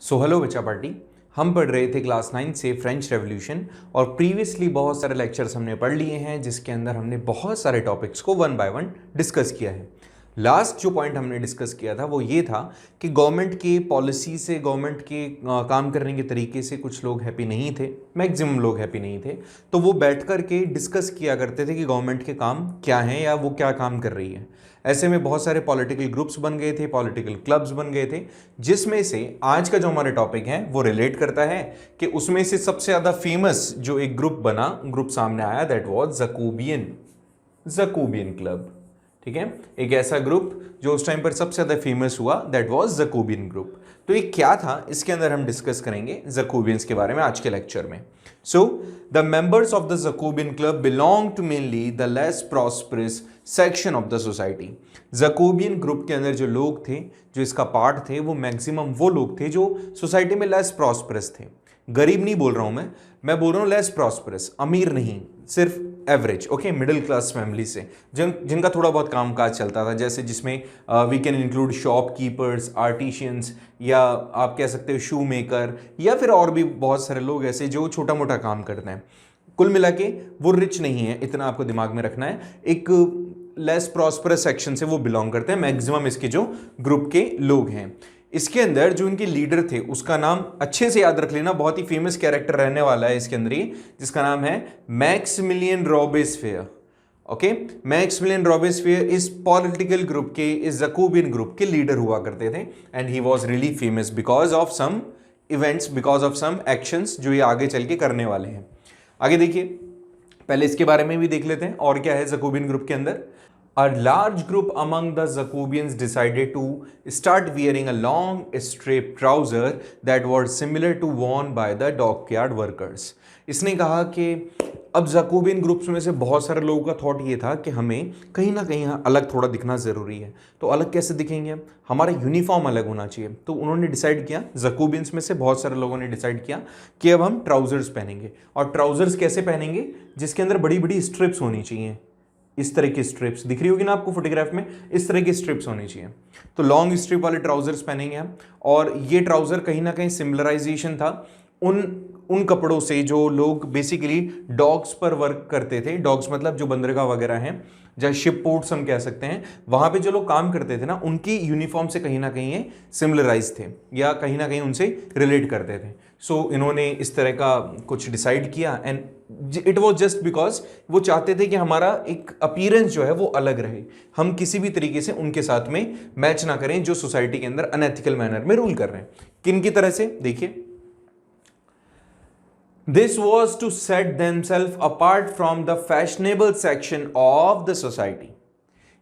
Hello बच्चा party. हम पढ़ रहे थे क्लास 9 से फ्रेंच रेवोल्यूशन और प्रीवियसली बहुत सारे लेक्चर्स हमने पढ़ लिए हैं जिसके अंदर हमने बहुत सारे टॉपिक्स को वन बाय वन डिस्कस किया है। लास्ट जो पॉइंट हमने डिस्कस किया था वो ये था कि गवर्नमेंट के पॉलिसी से, गवर्नमेंट के काम करने के तरीके से कुछ लोग हैप्पी नहीं थे, मैक्सिमम लोग हैप्पी नहीं थे। तो वो बैठ कर के डिस्कस किया करते थे कि गवर्नमेंट के काम क्या हैं या वो क्या काम कर रही है। ऐसे में बहुत सारे पॉलिटिकल ग्रुप्स बन गए थे, पॉलिटिकल क्लब्स बन गए थे, जिसमें से आज का जो हमारे टॉपिक है वो रिलेट करता है कि उसमें से सबसे ज़्यादा फेमस जो एक ग्रुप बना, ग्रुप सामने आया, दैट वाज जकूबियन क्लब। ठीक है, एक ऐसा ग्रुप जो उस टाइम पर सबसे ज़्यादा फेमस हुआ, दैट वाज जकूबियन ग्रुप। तो ये क्या था, इसके अंदर हम डिस्कस करेंगे जकूबियंस के बारे में आज के लेक्चर में। So the members of the Jacobin club belong to mainly the less prosperous section of the society. Jacobin group के अंदर जो लोग थे, जो इसका पार्ट थे, वो मैक्सिमम वो लोग थे जो सोसाइटी में लेस प्रॉस्परस थे। गरीब नहीं बोल रहा हूं मैं बोल रहा हूं लेस प्रॉस्परस, अमीर नहीं, सिर्फ average, okay, middle class family से, जिनका थोड़ा बहुत काम काज चलता था, जैसे जिसमें we can include shopkeepers, artisans, या आप कह सकते हो शू मेकर, या फिर और भी बहुत सारे लोग ऐसे जो छोटा मोटा काम करते हैं। कुल मिला के वो रिच नहीं है, इतना आपको दिमाग में रखना है। एक लेस प्रॉस्परस सेक्शन से वो बिलोंग करते हैं मैक्सिमम इसके जो ग्रुप के लोग हैं। इसके अंदर जो इनके लीडर थे उसका नाम अच्छे से याद रख लेना, बहुत ही फेमस कैरेक्टर रहने वाला है इसके अंदर ही, जिसका नाम है Maximilien Robespierre. Okay, Maximilien Robespierre इस पॉलिटिकल ग्रुप के, इस जकूबियन ग्रुप के लीडर हुआ करते थे and he was really famous because of some events, because of some actions जो ये आगे चल के करने वाले हैं। आगे देखिए, पहले इसके बारे में भी देख लेते हैं और क्या है जकूबियन ग्रुप के अंदर। A large group among the Jacobians decided to start wearing a long straight trouser that was similar to worn by the dockyard workers. इसने कहा कि अब जैकोबियन ग्रुप्स में से बहुत सारे लोगों का थॉट ये था कि हमें कहीं ना कहीं अलग थोड़ा दिखना ज़रूरी है। तो अलग कैसे दिखेंगे, हमारा यूनिफॉर्म अलग होना चाहिए। तो उन्होंने डिसाइड किया, जैकोबियंस में से बहुत सारे लोगों ने डिसाइड किया कि अब हम ट्राउजर्स पहनेंगे। और ट्राउजर्स कैसे पहनेंगे, जिसके अंदर बड़ी बड़ी स्ट्रिप्स होनी चाहिए। इस तरह की स्ट्रिप्स दिख रही होगी ना आपको फोटोग्राफ में, इस तरह की स्ट्रिप्स होनी चाहिए। तो लॉन्ग स्ट्रिप वाले ट्राउजर्स पहनेंगे हम। और ये ट्राउजर कहीं ना कहीं सिमिलराइजेशन था उन कपड़ों से जो लोग बेसिकली डॉक्स पर वर्क करते थे। डॉक्स मतलब जो बंदरगाह वगैरह हैं, जहाँ शिप पोर्ट्स हम कह सकते हैं, वहां पे जो लोग काम करते थे ना, उनकी यूनिफॉर्म से कहीं ना कहीं ये सिमिलराइज थे या कहीं ना कहीं उनसे रिलेट करते थे। सो इन्होंने इस तरह का कुछ डिसाइड किया and it was just because वो चाहते थे कि हमारा एक अपीयरेंस जो है वो अलग रहे, हम किसी भी तरीके से उनके साथ में मैच ना करें जो सोसाइटी के अंदर अनएथिकल मैनर में रूल कर रहे हैं। किन की तरह से देखिए, This was to set themselves apart from the fashionable section of the society.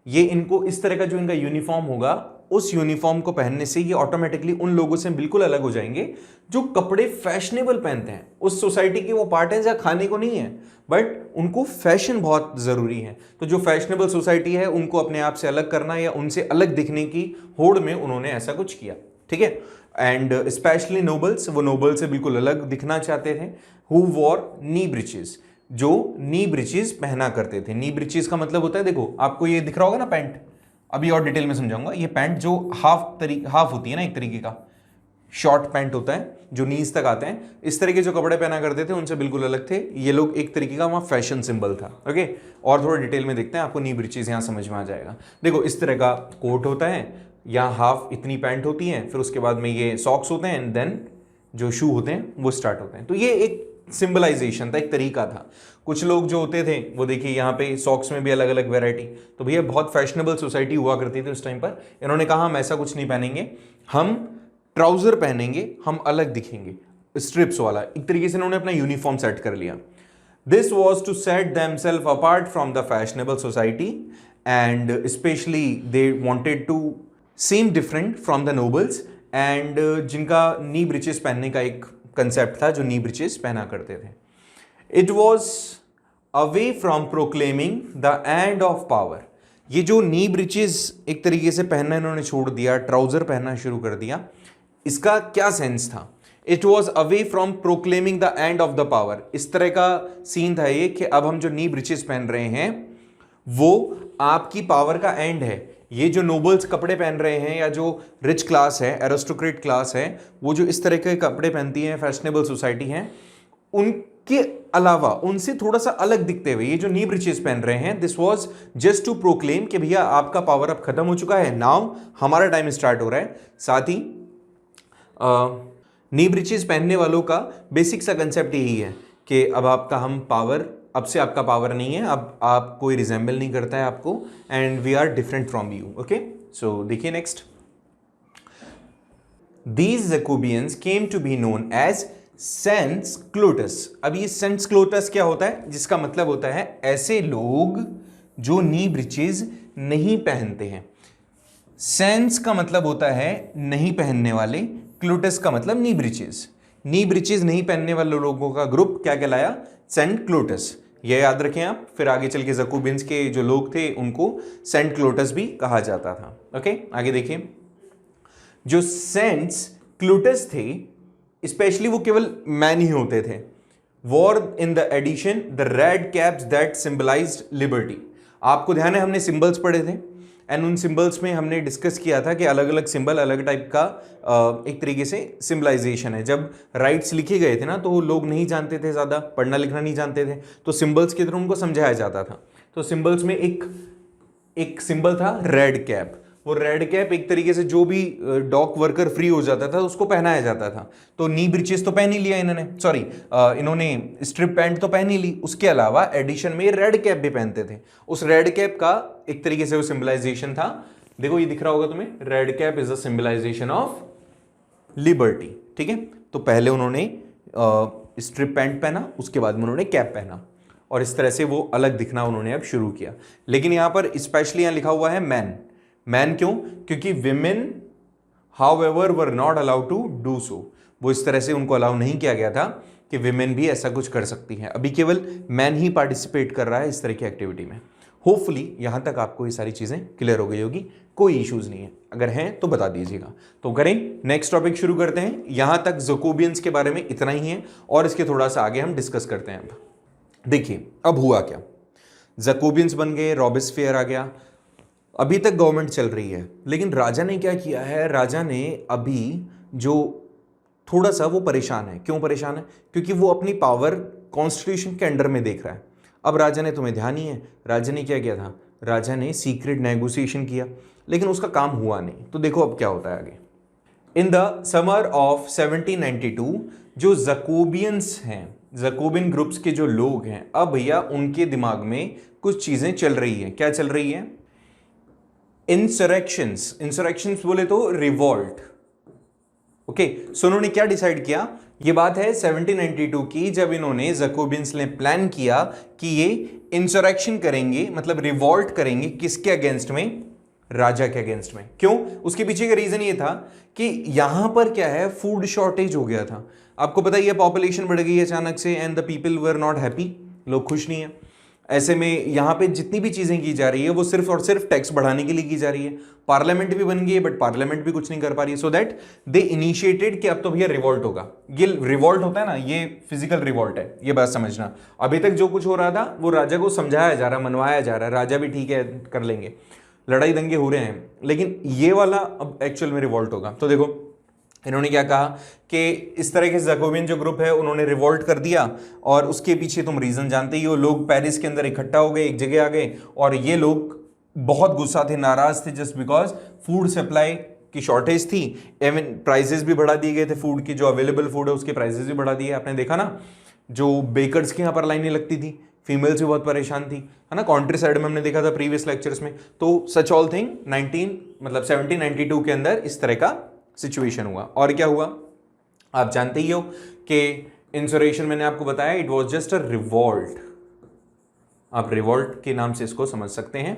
ये इनको इस तरह का जो इनका यूनिफॉर्म होगा, उस यूनिफॉर्म को पहनने से ये ऑटोमेटिकली उन लोगों से बिल्कुल अलग हो जाएंगे जो कपड़े फैशनेबल पहनते हैं। उस सोसाइटी के वो पार्ट हैं जहाँ खाने को नहीं है, बट उनको फैशन बहुत जरूरी है। तो जो फैशनेबल सोसाइटी है उनको अपने आप से अलग करना या उनसे अलग दिखने की होड़ में उन्होंने ऐसा कुछ किया। ठीक है, एंड स्पेशली नोबल्स, वो नोबल से बिल्कुल अलग दिखना चाहते थे। हु वॉर नी ब्रिचेस, जो नी ब्रिचेस पहना करते थे। नी ब्रिचेस का मतलब होता है, देखो आपको ये दिख रहा होगा ना पैंट, अभी और डिटेल में समझाऊंगा। ये पैंट जो हाफ होती है ना, एक तरीके का शॉर्ट पैंट होता है जो नीज तक आते हैं, इस तरह के जो कपड़े पहना करते थे उनसे बिल्कुल अलग थे ये लोग। एक तरीके का वहाँ फैशन सिंबल था। ओके, और थोड़ा डिटेल में देखते हैं, आपको नी ब्रिचेस यहाँ समझ में आ जाएगा। देखो इस तरह का कोट होता है, यहाँ हाफ इतनी पैंट होती है, फिर उसके बाद में ये सॉक्स होते हैं एंड देन जो शू होते हैं वो स्टार्ट होते हैं। तो ये एक सिंबलाइजेशन था, एक तरीका था। कुछ लोग जो होते थे वो देखिए यहाँ पे सॉक्स में भी अलग अलग वैरायटी। तो भैया बहुत फैशनेबल सोसाइटी हुआ करती थी उस टाइम पर। इन्होंने कहा हम ऐसा कुछ नहीं पहनेंगे, हम ट्राउजर पहनेंगे, हम अलग दिखेंगे, स्ट्रिप्स वाला। एक तरीके से इन्होंने अपना यूनिफॉर्म सेट कर लिया। This was to set themselves apart from the fashionable society and specially they wanted to same different from the nobles and जिनका नी ब्रिचेस पहनने का एक कंसेप्ट था, जो नी ब्रिचेस पहना करते थे। It was away from proclaiming the end of power. ये जो नी ब्रिचेस एक तरीके से पहनना इन्होंने छोड़ दिया, ट्राउजर पहनना शुरू कर दिया, इसका क्या सेंस था? It was away from proclaiming the end of the power. इस तरह का सीन था ये कि अब हम जो नी ब्रिचेस पहन रहे हैं वो आपकी पावर का एंड है। ये जो नोबल्स कपड़े पहन रहे हैं या जो रिच क्लास है, एरिस्टोक्रेट क्लास है, वो जो इस तरह के कपड़े पहनती है, फैशनेबल सोसाइटी है, उनके अलावा उनसे थोड़ा सा अलग दिखते हुए ये जो नी ब्रिचेस पहन रहे हैं, this was just to proclaim कि भैया आपका पावर अब खत्म हो चुका है, नाउ हमारा टाइम स्टार्ट हो रहा है। साथ ही नी ब्रिचेस पहनने वालों का बेसिक सा कंसेप्ट यही है कि अब से आपका पावर नहीं है, अब आप कोई रिजेंबल नहीं करता है आपको, and we are different from you. Okay, so देखिए next, these Jacobins came to be known as sans culottes. अब ये सेंस क्लोटस क्या होता है, जिसका मतलब होता है ऐसे लोग जो नी ब्रिचेस नहीं पहनते हैं। सेंस का मतलब होता है नहीं पहनने वाले, क्लोटस का मतलब नी ब्रिचेस। नी ब्रिचेस नहीं पहनने वाले लोगों का ग्रुप क्या कहलाया, सेंट क्लोटस। ये याद रखें आप, फिर आगे चल के जैकोबियंस के जो लोग थे उनको सेंट क्लोटस भी कहा जाता था। ओके, आगे देखिए, जो सेंट्स क्लोटस थे स्पेशली वो केवल मैन ही होते थे। Wore in the addition the red caps that symbolised liberty. आपको ध्यान है हमने सिंबल्स पढ़े थे, एंड उन सिंबल्स में हमने डिस्कस किया था कि अलग अलग सिंबल अलग टाइप का एक तरीके से सिंबलाइजेशन है। जब राइट्स लिखे गए थे ना, तो वो लोग नहीं जानते थे, ज़्यादा पढ़ना लिखना नहीं जानते थे, तो सिंबल्स के थ्रू उनको समझाया जाता था। तो सिंबल्स में एक सिंबल था रेड कैप। वो रेड कैप एक तरीके से जो भी डॉक वर्कर फ्री हो जाता था उसको पहनाया जाता था। तो नी ब्रिचेस तो पहन ही लिया इन्होंने स्ट्रिप पैंट तो पहन ही ली, उसके अलावा एडिशन में रेड कैप भी पहनते थे। उस रेड कैप का एक तरीके से वो सिंबलाइजेशन था। देखो ये दिख रहा होगा तुम्हें, red cap is the symbolisation of liberty. ठीक है, तो पहले उन्होंने स्ट्रिप पैंट पहना, उसके बाद में उन्होंने कैप पहना, और इस तरह से वो अलग दिखना उन्होंने अब शुरू किया। लेकिन यहां पर स्पेशली यहां लिखा हुआ है मैन क्यों, क्योंकि women however were not allowed to do so. वो इस तरह से उनको अलाउ नहीं किया गया था कि विमेन भी ऐसा कुछ कर सकती हैं। अभी केवल मैन ही पार्टिसिपेट कर रहा है इस तरह की एक्टिविटी में। होपफुली यहां तक आपको ये सारी चीजें क्लियर हो गई होगी, कोई इश्यूज नहीं है, अगर हैं तो बता दीजिएगा। तो करें नेक्स्ट टॉपिक शुरू करते हैं। यहां तक जैकोबियंस के बारे में इतना ही है, और इसके थोड़ा सा आगे हम डिस्कस करते हैं। अब देखिए अब हुआ क्या, जैकोबियंस बन गए, रॉबेस्पियर आ गया, अभी तक गवर्नमेंट चल रही है। लेकिन राजा ने क्या किया है, राजा ने अभी जो थोड़ा सा वो परेशान है। क्यों परेशान है, क्योंकि वो अपनी पावर कॉन्स्टिट्यूशन के अंडर में देख रहा है। अब राजा ने, तुम्हें ध्यान ही है, राजा ने क्या किया था, राजा ने सीक्रेट नेगोशिएशन किया, लेकिन उसका काम हुआ नहीं। तो देखो अब क्या होता है आगे। इन द समर ऑफ 1792 जो जैकोबियंस हैं, जैकोबियन ग्रुप्स के जो लोग हैं, अब भैया उनके दिमाग में कुछ चीजें चल रही है। क्या चल रही है, इंसरेक्शंस बोले तो रिवॉल्ट। ओके, सो उन्होंने क्या डिसाइड किया, ये बात है 1792 की, जब इन्होंने जैकोबियंस ने प्लान किया कि ये इंसरेक्शन करेंगे, मतलब रिवॉल्ट करेंगे। किसके अगेंस्ट में, राजा के अगेंस्ट में। क्यों, उसके पीछे का रीजन ये था कि यहां पर क्या है, फूड शॉर्टेज हो गया था। आपको पता ही है, पॉपुलेशन बढ़ गई अचानक से, and the people were not happy, लोग खुश नहीं है। ऐसे में यहाँ पे जितनी भी चीज़ें की जा रही है वो सिर्फ और सिर्फ टैक्स बढ़ाने के लिए की जा रही है। पार्लियामेंट भी बन गई है, बट पार्लियामेंट भी कुछ नहीं कर पा रही है। सो दैट दे इनिशिएटेड कि अब तो भैया रिवॉल्ट होगा। ये रिवॉल्ट होता है ना, ये फिजिकल रिवॉल्ट है, ये बात समझना। अभी तक जो कुछ हो रहा था वो राजा को समझाया जा रहा है, मनवाया जा रहा है, राजा भी ठीक है कर लेंगे, लड़ाई दंगे हो रहे हैं, लेकिन ये वाला अब एक्चुअल में रिवॉल्ट होगा। तो देखो इन्होंने क्या कहा कि इस तरह के जैकोबियन जो ग्रुप है उन्होंने रिवॉल्ट कर दिया, और उसके पीछे तुम रीजन जानते ही हो, लोग पेरिस के अंदर इकट्ठा हो गए, एक जगह आ गए, और ये लोग बहुत गुस्सा थे, नाराज थे, जस्ट बिकॉज फूड सप्लाई की शॉर्टेज थी। इवन प्राइजेस भी बढ़ा दिए गए थे फूड की, जो अवेलेबल फूड है उसके प्राइजेस भी बढ़ा दिए। आपने देखा ना, जो बेकर्स के यहाँ पर लाइनें लगती थी, फीमेल्स भी बहुत परेशान थी, है ना, कंट्री साइड में हमने देखा था प्रीवियस लेक्चर्स में। तो सच ऑल थिंग 1792 के अंदर इस तरह का सिचुएशन हुआ। और क्या हुआ आप जानते ही हो कि इंसरेक्शन मैंने आपको बताया, it was just a revolt. आप रिवॉल्ट के नाम से इसको समझ सकते हैं।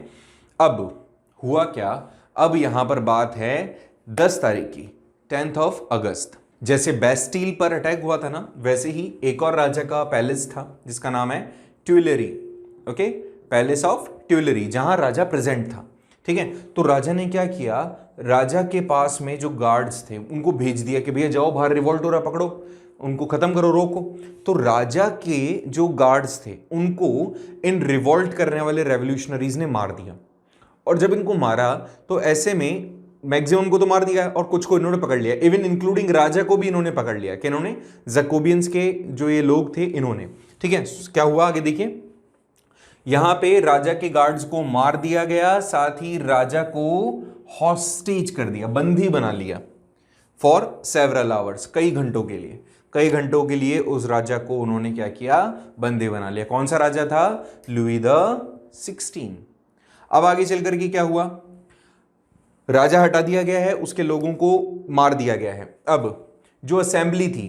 अब हुआ क्या, अब यहां पर बात है 10 तारीख की, 10th ऑफ अगस्त। जैसे बेस्टील पर अटैक हुआ था ना, वैसे ही एक और राजा का पैलेस था जिसका नाम है ट्यूलेरी। ओके, पैलेस ऑफ ट्यूलेरी, जहां राजा प्रेजेंट था। ठीक है, तो राजा ने क्या किया, राजा के पास में जो गार्ड्स थे उनको भेज दिया कि भैया जाओ बाहर रिवॉल्ट हो रहा, पकड़ो उनको, खत्म करो, रोको। तो राजा के जो गार्ड्स थे उनको इन रिवॉल्ट करने वाले रेवोल्यूशनरीज ने मार दिया, और जब इनको मारा तो ऐसे में मैक्सिमम को तो मार दिया और कुछ को इन्होंने पकड़ लिया, इवन इंक्लूडिंग राजा को भी इन्होंने पकड़ लिया कि इन्होंने जैकोबियंस के जो ये लोग थे इन्होंने, ठीक है। क्या हुआ आगे देखिए, यहां पे राजा के गार्ड्स को मार दिया गया, साथ ही राजा को हॉस्टेज कर दिया, बंदी बना लिया फॉर सेवरल आवर्स, कई घंटों के लिए, कई घंटों के लिए उस राजा को उन्होंने क्या किया, बंदी बना लिया। कौन सा राजा था, लुई द 16। अब आगे चलकर के क्या हुआ, राजा हटा दिया गया है, उसके लोगों को मार दिया गया है। अब जो असेंबली थी,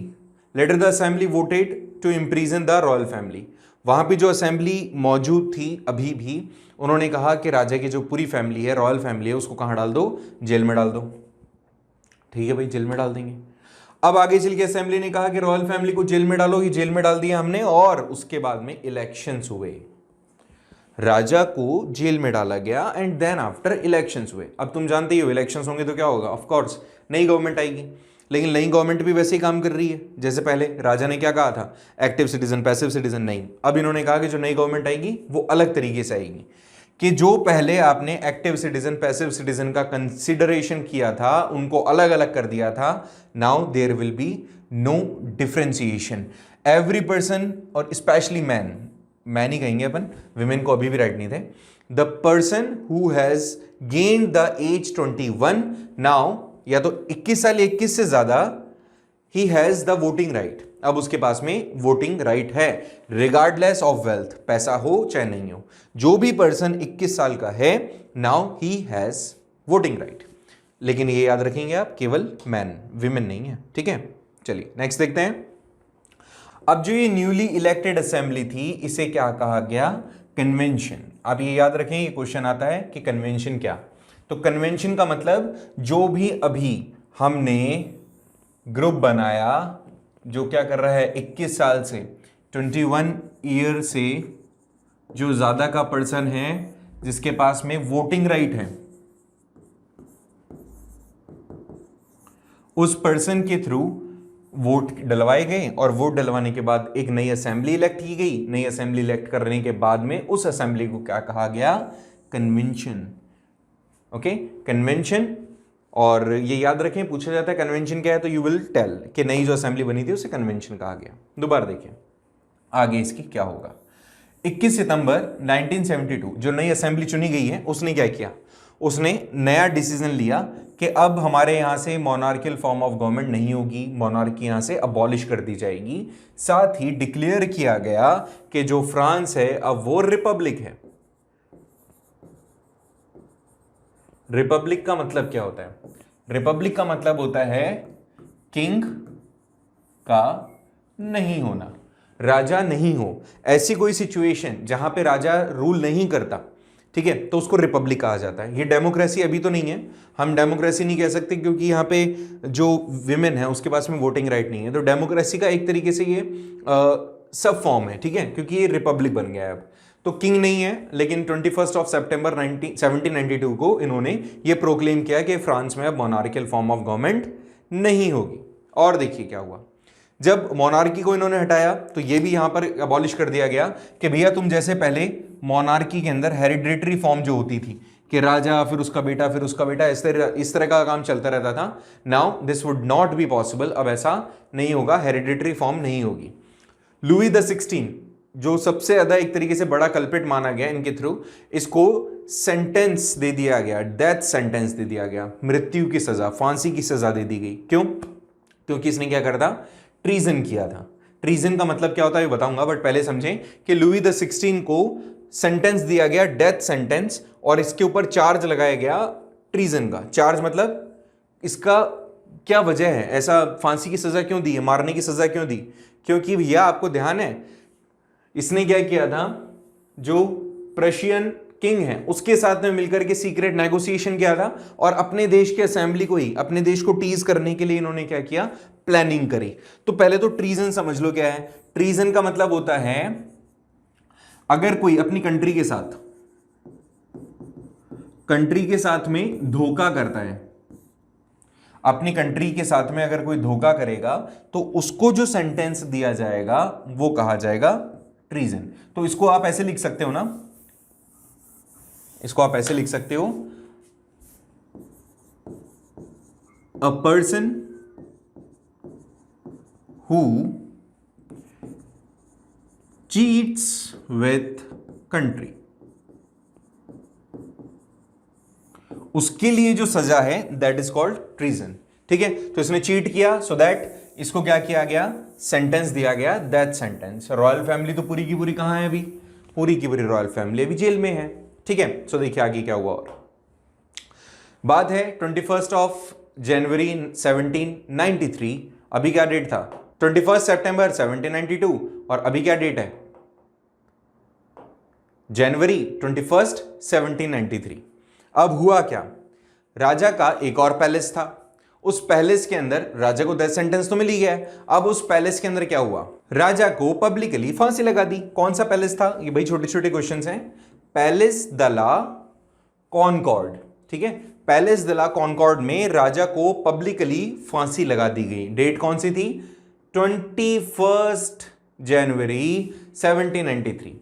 later the assembly voted to imprison the royal family, वहां पे जो असेंबली मौजूद थी अभी भी, उन्होंने कहा कि राजा की जो पूरी फैमिली है, रॉयल फैमिली है, उसको कहां डाल दो, जेल में डाल दो। ठीक है भाई, जेल में डाल देंगे। अब आगे चल के असेंबली ने कहा कि रॉयल फैमिली को जेल में डालो, ही जेल में डाल दिया हमने, और उसके बाद में इलेक्शंस हुए, राजा को जेल में डाला गया एंड देन आफ्टर इलेक्शंस हुए। अब तुम जानते ही हो इलेक्शंस होंगे तो क्या होगा, ऑफ कोर्स नई गवर्नमेंट आएगी, लेकिन नई गवर्नमेंट भी वैसे ही काम कर रही है जैसे पहले राजा ने क्या कहा था, एक्टिव सिटीजन पैसिव सिटीजन, नहीं। अब इन्होंने कहा कि जो नई गवर्नमेंट आएगी वो अलग तरीके से आएगी, कि जो पहले आपने एक्टिव सिटीजन पैसिव सिटीजन का कंसिडरेशन किया था उनको अलग अलग कर दिया था, now there will be no differentiation, every person, और स्पेशली मैन ही कहेंगे अपन, विमेन को अभी भी राइट नहीं थे, the person who has gained the age 21 now, या तो 21 साल, 21 से ज्यादा, he has the voting right, अब उसके पास में वोटिंग राइट है, रिगार्डलेस ऑफ वेल्थ, पैसा हो चाहे नहीं हो, जो भी पर्सन 21 साल का है, now he has voting right. लेकिन ये याद रखेंगे आप, केवल मैन, विमेन नहीं है, ठीक है। चलिए नेक्स्ट देखते हैं। अब जो ये न्यूली इलेक्टेड असेंबली थी, इसे क्या कहा गया, कन्वेंशन। आप ये याद रखें, ये क्वेश्चन आता है कि कन्वेंशन क्या, तो कन्वेंशन का मतलब जो भी अभी हमने ग्रुप बनाया, जो क्या कर रहा है, 21 साल से 21 ईयर से जो ज्यादा का पर्सन है, जिसके पास में वोटिंग राइट है, उस पर्सन के थ्रू वोट डलवाए गए, और वोट डलवाने के बाद एक नई असेंबली इलेक्ट की गई। नई असेंबली इलेक्ट करने के बाद में उस असेंबली को क्या कहा गया, कन्वेंशन। Okay, convention. और ये याद रखें, पूछा जाता है कन्वेंशन क्या है, तो यू विल टेल कि नई जो असेंबली बनी थी उसे कन्वेंशन कहा गया। दोबारा देखें आगे इसकी क्या होगा। 21 सितंबर 1972 जो नई असेंबली चुनी गई है, उसने क्या किया, उसने नया डिसीजन लिया कि अब हमारे यहां से मोनार्कियल फॉर्म ऑफ गवर्नमेंट नहीं होगी, मोनार्की यहां से अबॉलिश कर दी जाएगी। साथ ही डिक्लेयर किया गया कि जो फ्रांस है अब वो रिपब्लिक है। रिपब्लिक का मतलब क्या होता है, रिपब्लिक का मतलब होता है किंग का नहीं होना, राजा नहीं हो, ऐसी कोई सिचुएशन जहां पे राजा रूल नहीं करता, ठीक है, तो उसको रिपब्लिक कहा जाता है। ये डेमोक्रेसी अभी तो नहीं है, हम डेमोक्रेसी नहीं कह सकते क्योंकि यहाँ पे जो विमेन है उसके पास में वोटिंग राइट नहीं है, तो डेमोक्रेसी का एक तरीके से ये सब फॉर्म है, ठीक है, क्योंकि ये रिपब्लिक बन गया है अब। तो किंग नहीं है, लेकिन 21 सितंबर 1792 को इन्होंने ये प्रोक्लेम किया कि फ्रांस में अब मोनार्कियल फॉर्म ऑफ गवर्नमेंट नहीं होगी। और देखिए क्या हुआ, जब मोनार्की को इन्होंने हटाया तो ये भी यहां पर अबॉलिश कर दिया गया कि भैया तुम जैसे पहले मोनार्की के अंदर हेरिडेटरी फॉर्म जो होती थी कि राजा फिर उसका बेटा फिर उसका बेटा, इस तरह का काम चलता रहता था, now this would not be possible, अब ऐसा नहीं होगा, हेरिडेटरी फॉर्म नहीं होगी। लुई द 16 जो सबसे ज्यादा एक तरीके से बड़ा कल्पिट माना गया इनके थ्रू, इसको सेंटेंस दे दिया गया, डेथ सेंटेंस दे दिया गया, मृत्यु की सजा, फांसी की सजा दे दी गई। क्यों? क्योंकि इसने क्या करता, ट्रीजन किया था। ट्रीजन का मतलब क्या होता है ये बताऊंगा, बट पहले समझें कि लुई द 16 को सेंटेंस दिया गया, डेथ सेंटेंस, और इसके ऊपर चार्ज लगाया गया ट्रीजन का। चार्ज मतलब इसका क्या वजह है, ऐसा फांसी की सजा क्यों दी है, मारने की सजा क्यों दी? क्योंकि भैया आपको ध्यान है इसने क्या किया था, जो प्रशियन किंग है उसके साथ में मिलकर के सीक्रेट नेगोशिएशन किया था, और अपने देश के असेंबली को ही, अपने देश को टीज करने के लिए इन्होंने क्या किया, प्लानिंग करी। तो पहले तो ट्रीजन समझ लो क्या है। ट्रीजन का मतलब होता है अगर कोई अपनी कंट्री के साथ में धोखा करता है, अपनी कंट्री के साथ में अगर कोई धोखा करेगा तो उसको जो सेंटेंस दिया जाएगा वो कहा जाएगा ट्रीजन। तो इसको आप ऐसे लिख सकते हो ना, इसको आप ऐसे लिख सकते हो, a person who cheats with country, उसके लिए जो सजा है दैट इज कॉल्ड ट्रीजन। ठीक है, तो इसने चीट किया, सो दैट इसको क्या किया गया, सेंटेंस दिया गया, डेथ सेंटेंस। रॉयल फैमिली तो पूरी की पूरी कहां है अभी, पूरी की पूरी रॉयल फैमिली अभी जेल में है। ठीक है, सो देखिए आगे क्या हुआ। और बात है 21 जनवरी 1793, अभी क्या डेट था, 21 सितंबर 1792, और अभी क्या डेट है, जनवरी 21 1793। अब हुआ क्या, राजा का एक और पैलेस था, उस पैलेस के अंदर राजा को डेथ सेंटेंस तो मिल ही गया। अब उस पैलेस के अंदर क्या हुआ, राजा को पब्लिकली फांसी लगा दी। कौन सा पैलेस था, ये भाई छोटे छोटे क्वेश्चंस हैं। पैलेस द ला कॉनकॉर्ड, ठीक है, पैलेस द ला कॉनकॉर्ड में राजा को पब्लिकली फांसी लगा दी गई। डेट कौन सी थी, 21 जनवरी 1793।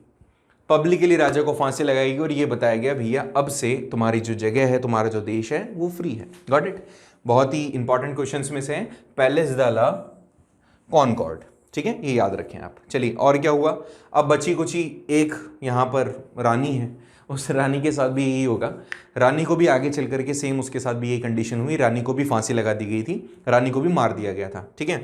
पब्लिकली राजा को फांसी लगाई गई और ये बताया गया भैया अब से तुम्हारी जो जगह है, तुम्हारा जो देश है वो फ्री है। गॉट इट, बहुत ही इंपॉर्टेंट क्वेश्चंस में से है पैलेस द ला कॉनकॉर्ड। ठीक है, ये याद रखें आप। चलिए और क्या हुआ, अब बची कुची एक यहाँ पर रानी है, उस रानी के साथ भी यही होगा। रानी को भी आगे चल करके सेम उसके साथ भी यही कंडीशन हुई, रानी को भी फांसी लगा दी गई थी, रानी को भी मार दिया गया था। ठीक है,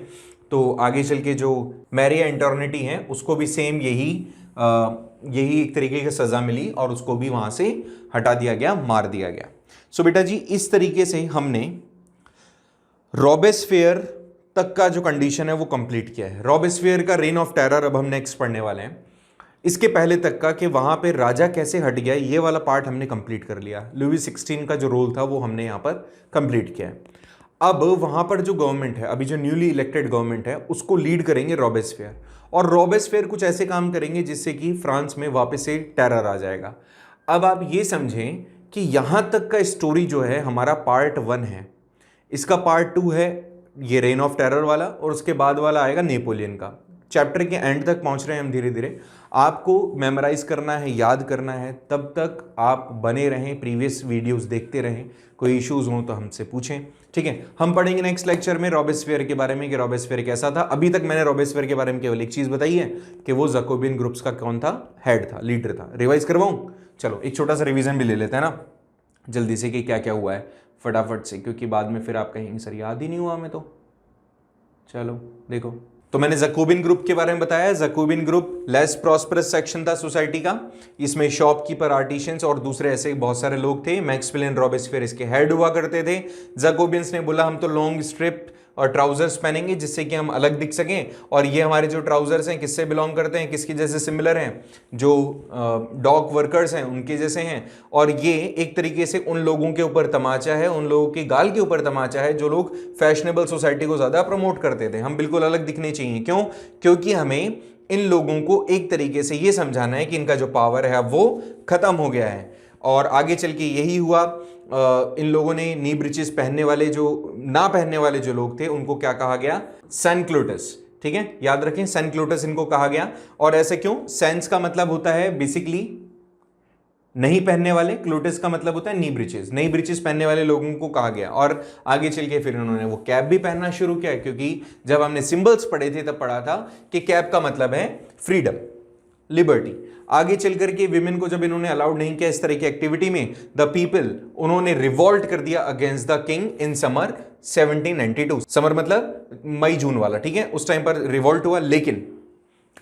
तो आगे चल के जो मैरी एंटोनिटी है उसको भी सेम यही एक तरीके की सजा मिली और उसको भी वहां से हटा दिया गया, मार दिया गया। सो बेटा जी इस तरीके से हमने रॉबेस्फेयर तक का जो कंडीशन है वो कंप्लीट किया है। रॉबेस्फेयर का रेन ऑफ टेरर अब हम नेक्स्ट पढ़ने वाले हैं। इसके पहले तक का कि वहां पे राजा कैसे हट गया, ये वाला पार्ट हमने कंप्लीट कर लिया। लुई 16 का जो रोल था वो हमने यहाँ पर कंप्लीट किया है। अब वहां पर जो गवर्नमेंट है, अभी जो न्यूली इलेक्टेड गवर्नमेंट है, उसको लीड करेंगे रॉबेस्फेयर, और रॉबेस्फेयर कुछ ऐसे काम करेंगे जिससे कि फ्रांस में वापस से टेरर आ जाएगा। अब आप ये समझें कि यहां तक का स्टोरी जो है हमारा पार्ट 1 है, इसका पार्ट 2 है ये रेन ऑफ टेरर वाला, और उसके बाद वाला आएगा नेपोलियन का। चैप्टर के एंड तक पहुंच रहे हैं हम धीरे धीरे। आपको मेमोराइज करना है, याद करना है, तब तक आप बने रहें, प्रीवियस वीडियोस देखते रहें। कोई इश्यूज हो तो हमसे पूछें। ठीक है, हम पढ़ेंगे नेक्स्ट लेक्चर में रॉबेस्फेयर के बारे में कि रॉबेस्फेयर कैसा था। अभी तक मैंने रॉबेस्फेयर के बारे में केवल एक चीज बताई है कि वो जैकोबियन ग्रुप्स का कौन था, हेड था, लीडर था। रिवाइज करवाऊं, चलो एक छोटा सा रिवीजन भी ले लेते हैं ना जल्दी से कि क्या क्या हुआ है फटाफट से, क्योंकि बाद में फिर आप कहेंगे सर याद ही नहीं हुआ हमें। तो चलो देखो, तो मैंने जैकोबियन ग्रुप के बारे में बताया। Jacobin group less prosperous section था सोसाइटी का। इसमें शॉपकीपर, आर्टिशियंस और दूसरे ऐसे बहुत सारे लोग थे। मैक्सवेल रॉबेस्फेयर इसके हेड हुआ करते थे। जैकोबियंस ने बोला हम तो लॉन्ग स्ट्रिप और ट्राउजर्स पहनेंगे जिससे कि हम अलग दिख सकें, और ये हमारे जो ट्राउजर्स हैं किससे बिलोंग करते हैं, किसके जैसे सिमिलर हैं, जो डॉक वर्कर्स हैं उनके जैसे हैं। और ये एक तरीके से उन लोगों के ऊपर तमाचा है, उन लोगों की गाल के ऊपर तमाचा है जो लोग फैशनेबल सोसाइटी को ज्यादा प्रमोट करते थे। हम बिल्कुल अलग दिखने चाहिए। क्यों? क्योंकि हमें इन लोगों को एक तरीके से ये समझाना है कि इनका जो पावर है अब वो खत्म हो गया है। और आगे चल के यही हुआ। इन लोगों ने नी ब्रिचेस पहनने वाले जो लोग थे उनको क्या कहा गया, सैनक्लोटस। ठीक है, याद रखें सैनक्लोटस इनको कहा गया। और ऐसे क्यों? सैन्स का मतलब होता है बेसिकली नहीं पहनने वाले, क्लोटस का मतलब होता है नी ब्रिचेस। नई ब्रिचेस पहनने वाले लोगों को कहा गया। और आगे चल के फिर उन्होंने वो कैप भी पहनना शुरू किया, क्योंकि जब हमने सिंबल्स पढ़े थे तब पढ़ा था कि कैप का मतलब है फ्रीडम, लिबर्टी। आगे चल करके विमेन को जब इन्होंने अलाउड नहीं किया इस तरह की एक्टिविटी में, द पीपल उन्होंने रिवॉल्ट कर दिया against the king in summer 1792। Summer मतलब मई जून वाला, ठीक है, उस टाइम पर रिवॉल्ट हुआ। लेकिन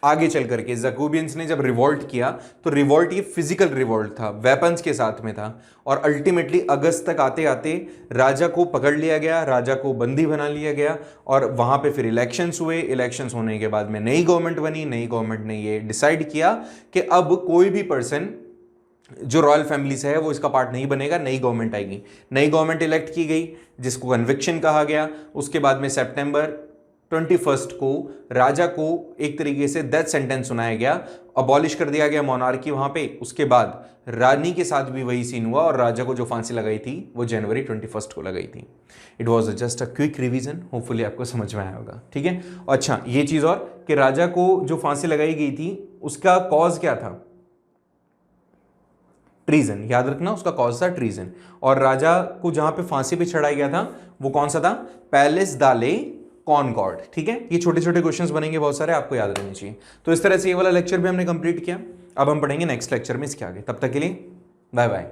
आगे चल करके जैकोबियंस ने जब रिवॉल्ट किया तो रिवॉल्ट ये फिजिकल रिवॉल्ट था, वेपन्स के साथ में था। और अल्टीमेटली अगस्त तक आते आते राजा को पकड़ लिया गया, राजा को बंदी बना लिया गया। और वहां पे फिर इलेक्शंस हुए। इलेक्शंस होने के बाद में नई गवर्नमेंट बनी। नई गवर्नमेंट ने ये डिसाइड किया कि अब कोई भी पर्सन जो रॉयल फैमिली से है वो इसका पार्ट नहीं बनेगा, नई गवर्नमेंट आएगी। नई गवर्नमेंट इलेक्ट की गई जिसको कन्विक्शन कहा गया। उसके बाद में सितंबर 21 को राजा को एक तरीके से डेथ सेंटेंस सुनाया गया, अबॉलिश कर दिया गया मोनार्की वहां पे। उसके बाद रानी के साथ भी वही सीन हुआ और राजा को जो फांसी लगाई थी वो जनवरी 21 को लगाई थी। It was just a quick revision, hopefully आपको समझ में आया होगा। ठीक है, अच्छा ये चीज और कि राजा को जो फांसी लगाई गई थी उसका कॉज क्या था, ट्रीजन, याद रखना उसका कॉज था ट्रीजन। और राजा को जहां पे फांसी पे चढ़ाया गया था वो कौन सा था, पैलेस दाले कॉनकॉर्ड। ठीक है, ये छोटे छोटे क्वेश्चंस बनेंगे बहुत सारे, आपको याद रहने चाहिए। तो इस तरह से ये वाला लेक्चर भी हमने कंप्लीट किया। अब हम पढ़ेंगे नेक्स्ट लेक्चर में इसके आगे। तब तक के लिए बाय बाय।